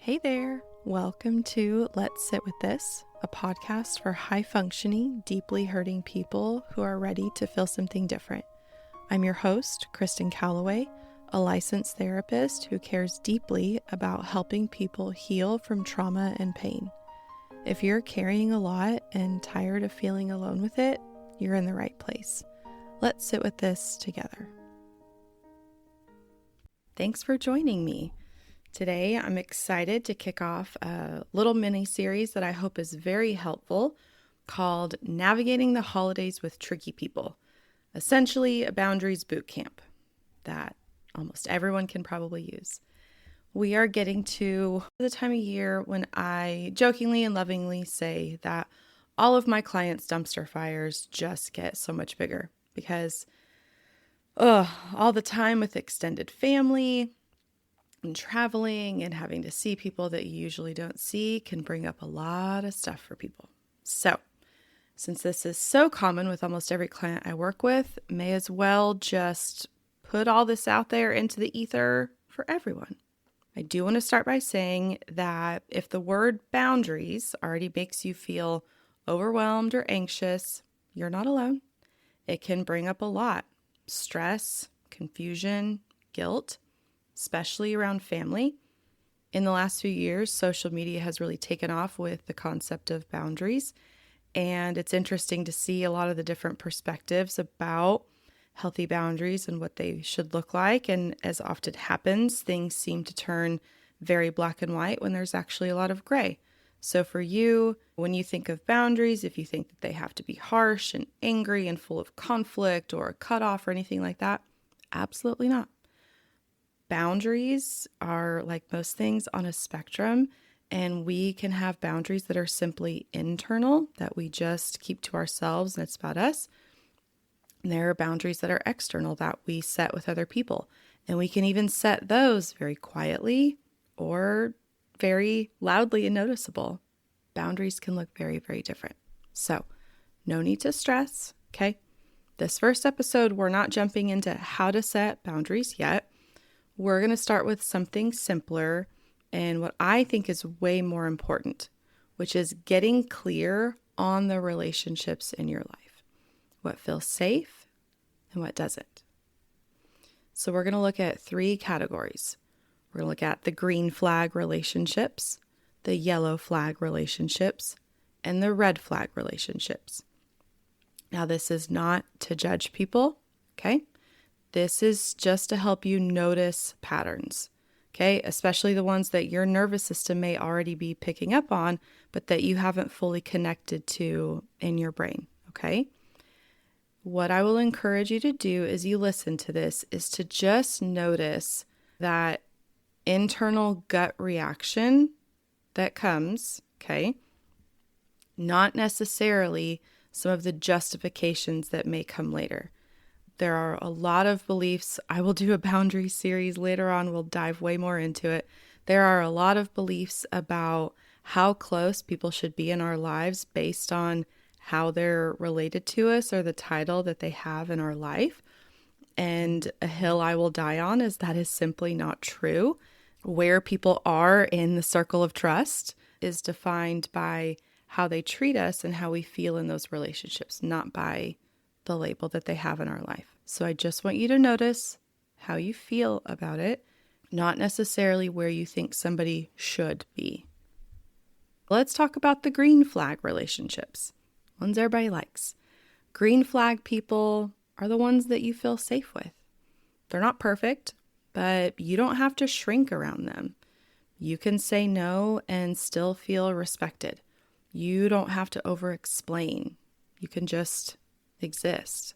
Hey there, welcome to Let's Sit With This, a podcast for high-functioning, deeply hurting people who are ready to feel something different. I'm your host, Kristen Callaway, a licensed therapist who cares deeply about helping people heal from trauma and pain. If you're carrying a lot and tired of feeling alone with it, you're in the right place. Let's sit with this together. Thanks for joining me. Today, I'm excited to kick off a little mini-series that I hope is very helpful called Navigating the Holidays with Tricky People, essentially a boundaries boot camp that almost everyone can probably use. We are getting to the time of year when I jokingly and lovingly say that all of my clients' dumpster fires just get so much bigger because all the time with extended family and traveling and having to see people that you usually don't see can bring up a lot of stuff for people. So, since this is so common with almost every client I work with, may as well just put all this out there into the ether for everyone. I do want to start by saying that if the word boundaries already makes you feel overwhelmed or anxious, you're not alone. It can bring up a lot: stress, confusion, guilt, especially around family. In the last few years, social media has really taken off with the concept of boundaries, and it's interesting to see a lot of the different perspectives about healthy boundaries and what they should look like. And as often happens, things seem to turn very black and white when there's actually a lot of gray. So for you, when you think of boundaries, if you think that they have to be harsh and angry and full of conflict or a cutoff or anything like that, absolutely not. Boundaries are, like most things, on a spectrum, and we can have boundaries that are simply internal, that we just keep to ourselves and it's about us. And there are boundaries that are external that we set with other people, and we can even set those very quietly or very loudly and noticeable. Boundaries can look very, very different. So, no need to stress, okay? This first episode, we're not jumping into how to set boundaries yet. We're going to start with something simpler and what I think is way more important, which is getting clear on the relationships in your life. What feels safe and what doesn't. So we're going to look at 3 categories. We're going to look at the green flag relationships, the yellow flag relationships, and the red flag relationships. Now, this is not to judge people, okay? This is just to help you notice patterns, okay? Especially the ones that your nervous system may already be picking up on, but that you haven't fully connected to in your brain, okay? What I will encourage you to do as you listen to this is to just notice that internal gut reaction that comes, okay? Not necessarily some of the justifications that may come later. There are a lot of beliefs. I will do a boundary series later on. We'll dive way more into it. There are a lot of beliefs about how close people should be in our lives based on how they're related to us or the title that they have in our life. And a hill I will die on is that is simply not true. Where people are in the circle of trust is defined by how they treat us and how we feel in those relationships, not by the label that they have in our life. So I just want you to notice how you feel about it, not necessarily where you think somebody should be. Let's talk about the green flag relationships, ones everybody likes. Green flag people are the ones that you feel safe with. They're not perfect, but you don't have to shrink around them. You can say no and still feel respected. You don't have to over-explain. You can just exist.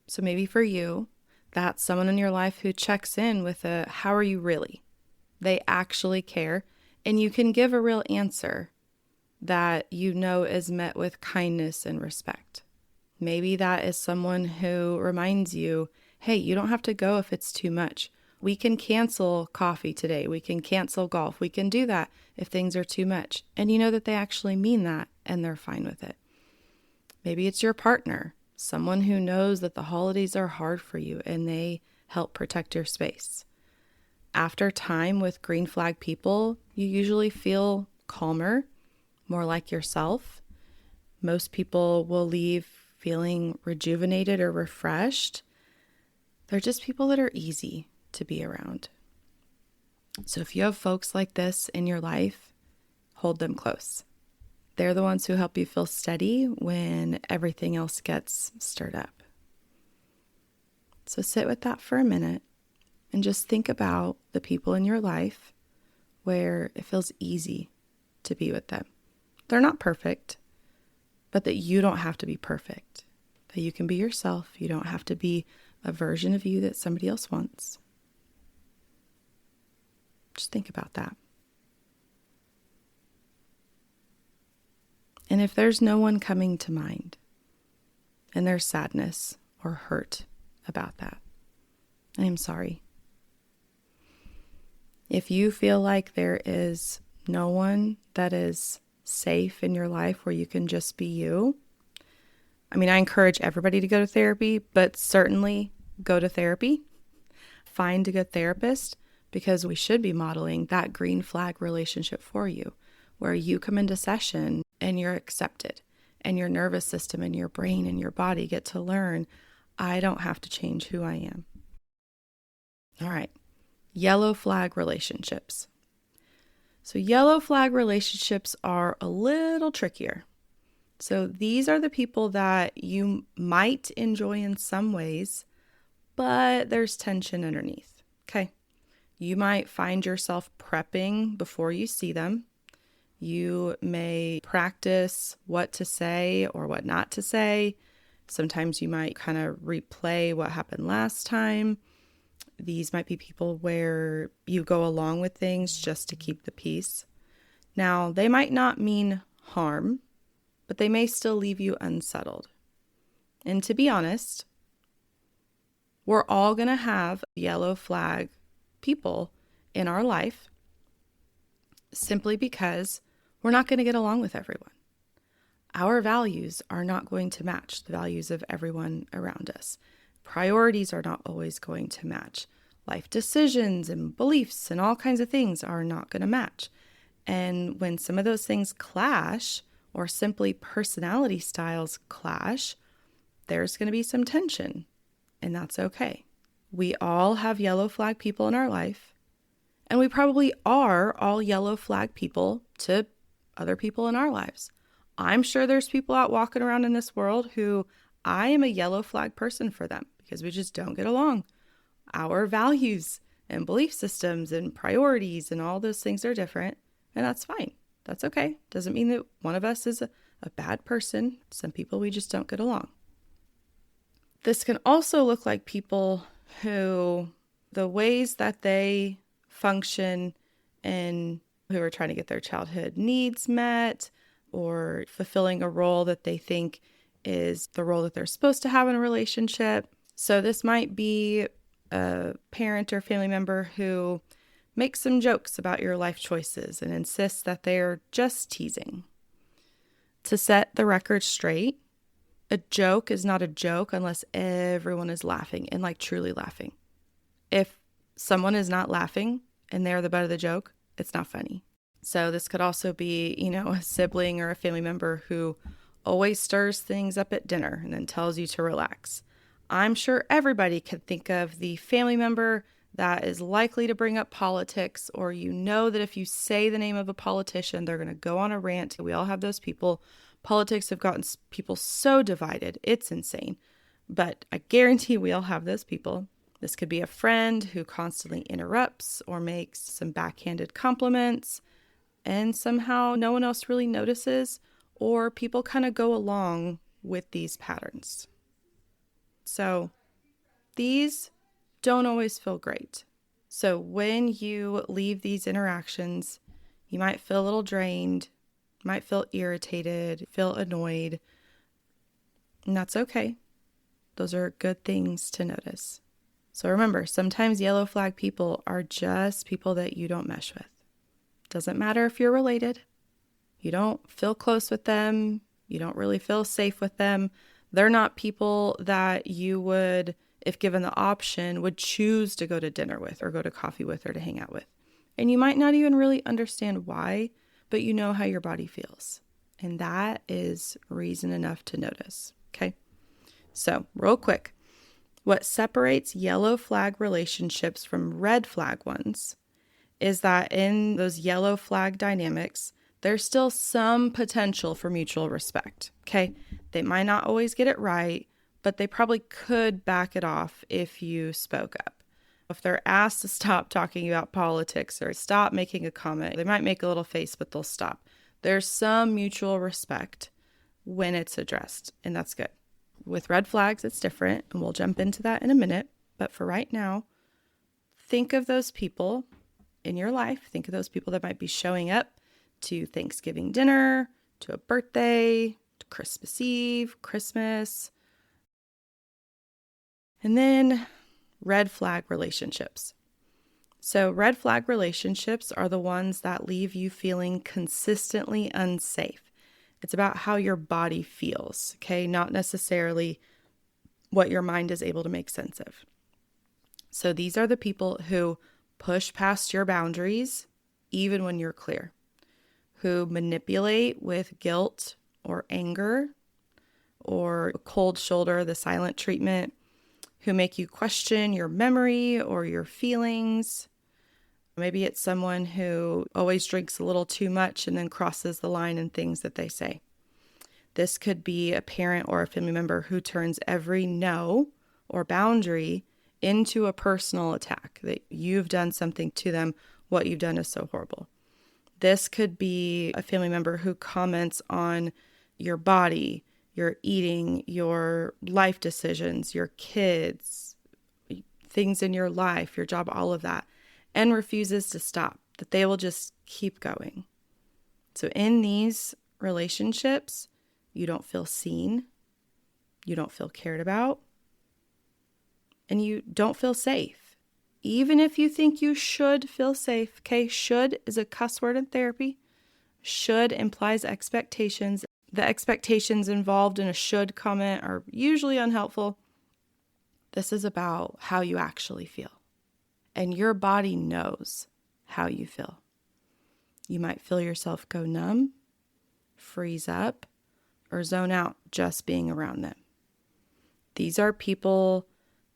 So maybe for you, that's someone in your life who checks in with a how are you really? They actually care, and you can give a real answer that you know is met with kindness and respect. Maybe that is someone who reminds you, hey, you don't have to go if it's too much. We can cancel coffee today. We can cancel golf. We can do that if things are too much. And you know that they actually mean that and they're fine with it. Maybe it's your partner, someone who knows that the holidays are hard for you and they help protect your space. After time with green flag people, you usually feel calmer, more like yourself. Most people will leave feeling rejuvenated or refreshed. They're just people that are easy to be around. So if you have folks like this in your life, hold them close. They're the ones who help you feel steady when everything else gets stirred up. So sit with that for a minute and just think about the people in your life where it feels easy to be with them. They're not perfect, but that you don't have to be perfect. That you can be yourself. You don't have to be a version of you that somebody else wants. Just think about that. And if there's no one coming to mind, and there's sadness or hurt about that, I am sorry. If you feel like there is no one that is safe in your life where you can just be you, I encourage everybody to go to therapy, but certainly go to therapy. Find a good therapist, because we should be modeling that green flag relationship for you, where you come into session and you're accepted, and your nervous system and your brain and your body get to learn, I don't have to change who I am. All right, yellow flag relationships. So yellow flag relationships are a little trickier. So these are the people that you might enjoy in some ways, but there's tension underneath. Okay. You might find yourself prepping before you see them. You may practice what to say or what not to say. Sometimes you might kind of replay what happened last time. These might be people where you go along with things just to keep the peace. Now, they might not mean harm, but they may still leave you unsettled. And to be honest, we're all going to have yellow flag people in our life simply because we're not going to get along with everyone. Our values are not going to match the values of everyone around us. Priorities are not always going to match. Life decisions and beliefs and all kinds of things are not going to match. And when some of those things clash, or simply personality styles clash, there's going to be some tension, and that's okay. We all have yellow flag people in our life, and we probably are all yellow flag people to other people in our lives. I'm sure there's people out walking around in this world who I am a yellow flag person for them because we just don't get along. Our values and belief systems and priorities and all those things are different, and that's fine. That's okay. Doesn't mean that one of us is a bad person. Some people we just don't get along. This can also look like people who the ways that they function and who are trying to get their childhood needs met or fulfilling a role that they think is the role that they're supposed to have in a relationship. So this might be a parent or family member who makes some jokes about your life choices and insists that they're just teasing. To set the record straight, a joke is not a joke unless everyone is laughing and truly laughing. If someone is not laughing and they're the butt of the joke, it's not funny. So this could also be, a sibling or a family member who always stirs things up at dinner and then tells you to relax. I'm sure everybody can think of the family member that is likely to bring up politics, or that if you say the name of a politician, they're going to go on a rant. We all have those people. Politics have gotten people so divided. It's insane. But I guarantee we all have those people. This could be a friend who constantly interrupts or makes some backhanded compliments, and somehow no one else really notices, or people kind of go along with these patterns. So these don't always feel great. So when you leave these interactions, you might feel a little drained, might feel irritated, feel annoyed, and that's okay. Those are good things to notice. So remember, sometimes yellow flag people are just people that you don't mesh with. Doesn't matter if you're related. You don't feel close with them. You don't really feel safe with them. They're not people that you would if given the option, would choose to go to dinner with or go to coffee with or to hang out with. And you might not even really understand why, but you know how your body feels. And that is reason enough to notice. Okay. So real quick, what separates yellow flag relationships from red flag ones is that in those yellow flag dynamics, there's still some potential for mutual respect. Okay. They might not always get it right, but they probably could back it off if you spoke up. If they're asked to stop talking about politics or stop making a comment, they might make a little face, but they'll stop. There's some mutual respect when it's addressed, and that's good. With red flags, it's different, and we'll jump into that in a minute. But for right now, think of those people in your life. Think of those people that might be showing up to Thanksgiving dinner, to a birthday, to Christmas Eve, Christmas. And then red flag relationships. So red flag relationships are the ones that leave you feeling consistently unsafe. It's about how your body feels, okay? Not necessarily what your mind is able to make sense of. So these are the people who push past your boundaries, even when you're clear, who manipulate with guilt or anger or a cold shoulder, the silent treatment, who make you question your memory or your feelings. Maybe it's someone who always drinks a little too much and then crosses the line in things that they say. This could be a parent or a family member who turns every no or boundary into a personal attack, that you've done something to them, what you've done is so horrible. This could be a family member who comments on your body, your eating, your life decisions, your kids, things in your life, your job, all of that, and refuses to stop, that they will just keep going. So in these relationships, you don't feel seen, you don't feel cared about, and you don't feel safe. Even if you think you should feel safe, okay? Should is a cuss word in therapy. Should implies expectations. The expectations involved in a should comment are usually unhelpful. This is about how you actually feel. And your body knows how you feel. You might feel yourself go numb, freeze up, or zone out just being around them. These are people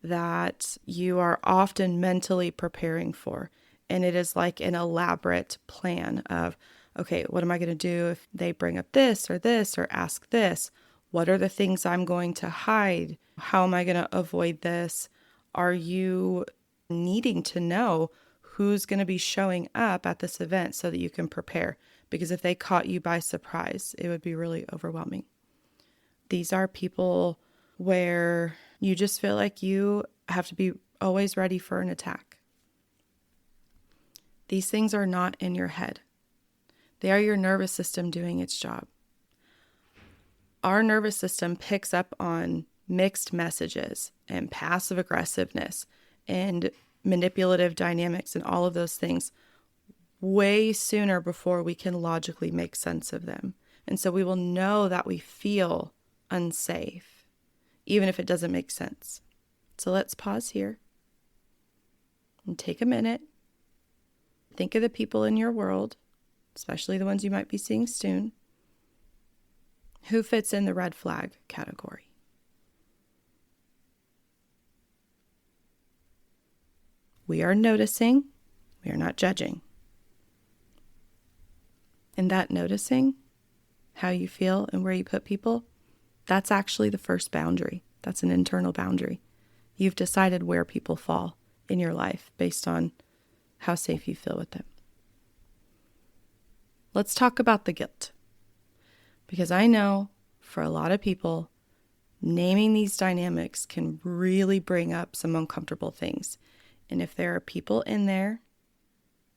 that you are often mentally preparing for. And it is like an elaborate plan of, okay, what am I going to do if they bring up this or ask this? What are the things I'm going to hide? How am I going to avoid this? Are you needing to know who's going to be showing up at this event so that you can prepare? Because if they caught you by surprise, it would be really overwhelming. These are people where you just feel like you have to be always ready for an attack. These things are not in your head. They are your nervous system doing its job. Our nervous system picks up on mixed messages and passive aggressiveness and manipulative dynamics and all of those things way sooner before we can logically make sense of them. And so we will know that we feel unsafe, even if it doesn't make sense. So let's pause here and take a minute. Think of the people in your world, especially the ones you might be seeing soon, who fits in the red flag category. We are noticing, we are not judging. And that noticing how you feel and where you put people, that's actually the first boundary. That's an internal boundary. You've decided where people fall in your life based on how safe you feel with them. Let's talk about the guilt. Because I know for a lot of people, naming these dynamics can really bring up some uncomfortable things. And if there are people in there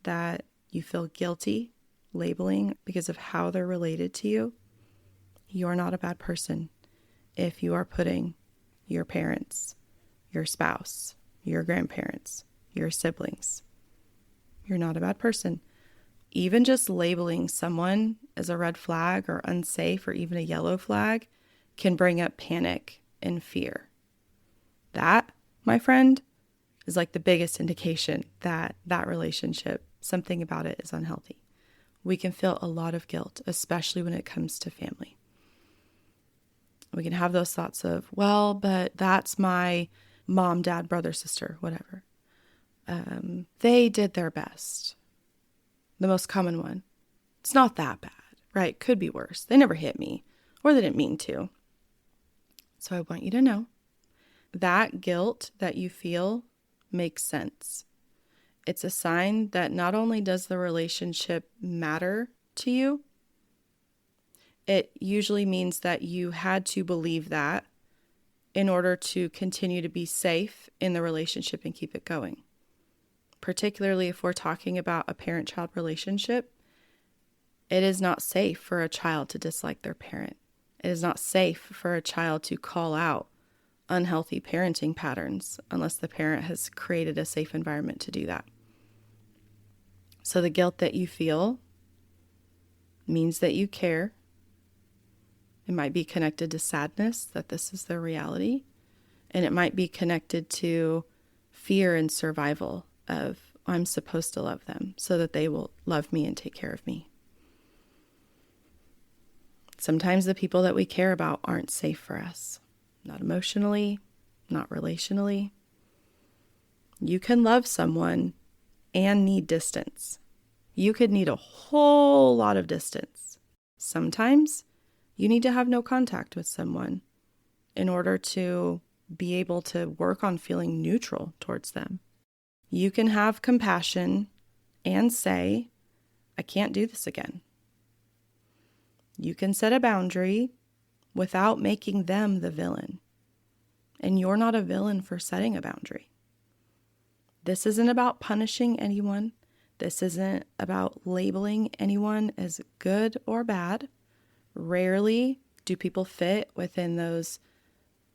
that you feel guilty labeling because of how they're related to you, you're not a bad person if you are putting your parents, your spouse, your grandparents, your siblings. You're not a bad person. Even just labeling someone as a red flag or unsafe or even a yellow flag can bring up panic and fear. That my friend, is like the biggest indication that that relationship, something about it is unhealthy. We can feel a lot of guilt, especially when it comes to family. We can have those thoughts of, well, but that's my mom, dad, brother, sister, whatever. They did their best. The most common one. It's not that bad, right? Could be worse. They never hit me, or they didn't mean to. So I want you to know that guilt that you feel makes sense. It's a sign that not only does the relationship matter to you, it usually means that you had to believe that in order to continue to be safe in the relationship and keep it going. Particularly if we're talking about a parent-child relationship, it is not safe for a child to dislike their parent. It is not safe for a child to call out unhealthy parenting patterns unless the parent has created a safe environment to do that. So the guilt that you feel means that you care. It might be connected to sadness that this is their reality. And it might be connected to fear and survival of I'm supposed to love them so that they will love me and take care of me. Sometimes the people that we care about aren't safe for us. Not emotionally, not relationally. You can love someone and need distance. You could need a whole lot of distance. Sometimes you need to have no contact with someone in order to be able to work on feeling neutral towards them. You can have compassion and say, I can't do this again. You can set a boundary without making them the villain. And you're not a villain for setting a boundary. This isn't about punishing anyone. This isn't about labeling anyone as good or bad. Rarely do people fit within those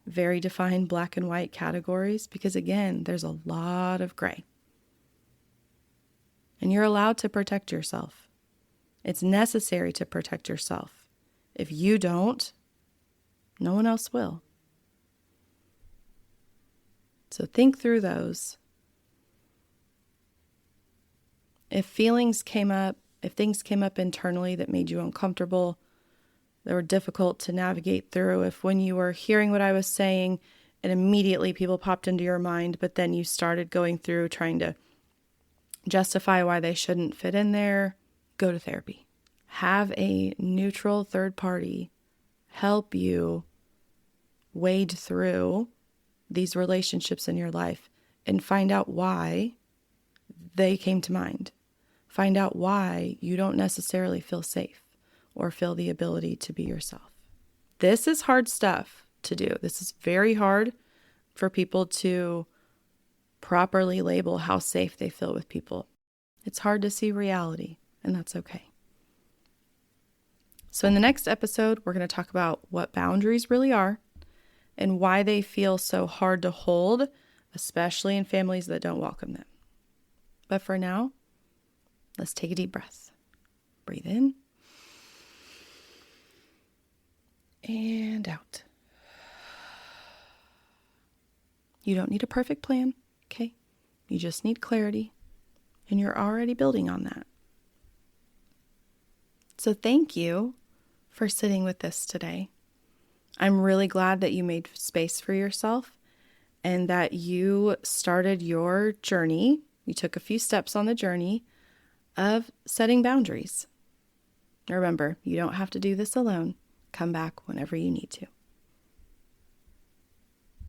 very defined black and white categories because, again, there's a lot of gray. And you're allowed to protect yourself. It's necessary to protect yourself. If you don't, no one else will. So think through those. If things came up internally that made you uncomfortable, that were difficult to navigate through, if when you were hearing what I was saying and immediately people popped into your mind, but then you started going through trying to justify why they shouldn't fit in there, go to therapy. Have a neutral third party help you wade through these relationships in your life and find out why they came to mind. Find out why you don't necessarily feel safe or feel the ability to be yourself. This is hard stuff to do. This is very hard for people to properly label how safe they feel with people. It's hard to see reality, and that's okay. So in the next episode, we're going to talk about what boundaries really are and why they feel so hard to hold, especially in families that don't welcome them. But for now, let's take a deep breath. Breathe in and out. You don't need a perfect plan, okay? You just need clarity, and you're already building on that. So thank you for sitting with this today. I'm really glad that you made space for yourself and that you started your journey. You took a few steps on the journey of setting boundaries. Remember, you don't have to do this alone. Come back whenever you need to.